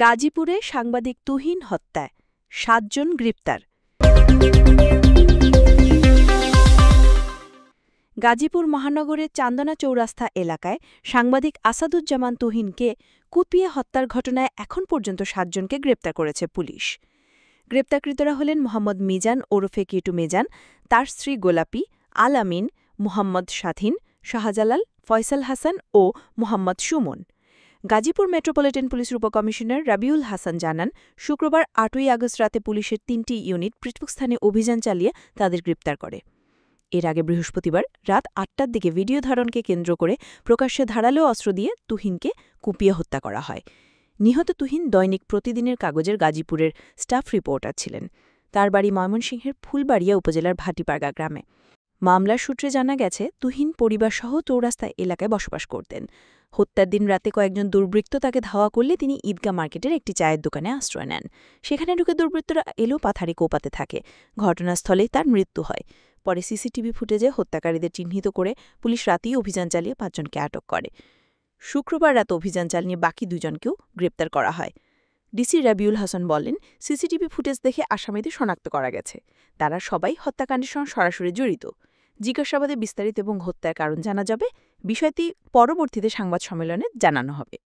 গাজীপুরে সাংবাদিক তুহিন হত্যায় ৭ জন গ্রেপ্তার। গাজীপুর মহানগরের চান্দনা চৌরাস্তা এলাকায় সাংবাদিক আসাদুজ্জামান তুহিনকে কুপিয়ে হত্যার ঘটনায় এখন পর্যন্ত ৭ জনকে গ্রেপ্তার করেছে পুলিশ। গ্রেপ্তারকৃতরা হলেন মোহাম্মদ মিজান ওরফে কিটু মিজান, তার স্ত্রী গোলাপী, আল আমিন, মুহাম্মদ স্বাধীন, শাহজালাল, ফয়সাল হাসান ও মোহাম্মদ সুমন। গাজীপুর মেট্রোপলিটন পুলিশের উপকমিশনার রাবিউল হাসান জানান, শুক্রবার ৮ই আগস্ট রাতে পুলিশের ৩টি ইউনিট পৃথক স্থানে অভিযান চালিয়ে তাদের গ্রেপ্তার করে। এর আগে বৃহস্পতিবার রাত ৮টার দিকে ভিডিও ধারণকে কেন্দ্র করে প্রকাশ্যে ধারালো অস্ত্র দিয়ে তুহিনকে কুপিয়ে হত্যা করা হয়। নিহত তুহিন দৈনিক প্রতিদিনের কাগজের গাজীপুরের স্টাফ রিপোর্টার ছিলেন। তার বাড়ি ময়মনসিংহের ফুলবাড়িয়া উপজেলার ভাটিপাড়া গ্রামে। মামলার সূত্রে জানা গেছে, তুহিন পরিবারসহ চৌরাস্তা এলাকায় বসবাস করতেন। হত্যার দিন রাতে কয়েকজন দুর্বৃত্ত তাকে ধাওয়া করলে তিনি ঈদগাহ মার্কেটের একটি চায়ের দোকানে আশ্রয় নেন। সেখানে ঢুকে দুর্বৃত্তরা এলোপাথারি কোপাতে থাকে। ঘটনাস্থলেই তার মৃত্যু হয়। পরে সিসিটিভি ফুটেজে হত্যাকারীদের চিহ্নিত করে পুলিশ রাতেই অভিযান চালিয়ে ৫ জনকে আটক করে। শুক্রবার রাতে অভিযান চালিয়ে বাকি ২ জনকেও গ্রেপ্তার করা হয়। ডিসি রাবিউল হাসান বলেন, সিসিটিভি ফুটেজ দেখে আসামিদের শনাক্ত করা গেছে। তারা সবাই হত্যাকাণ্ডের সঙ্গে সরাসরি জড়িত। জিজ্ঞাসাবাদে বিস্তারিত এবং হত্যার কারণ জানা যাবে। বিষয়টি পরবর্তীতে সংবাদ সম্মেলনে জানানো হবে।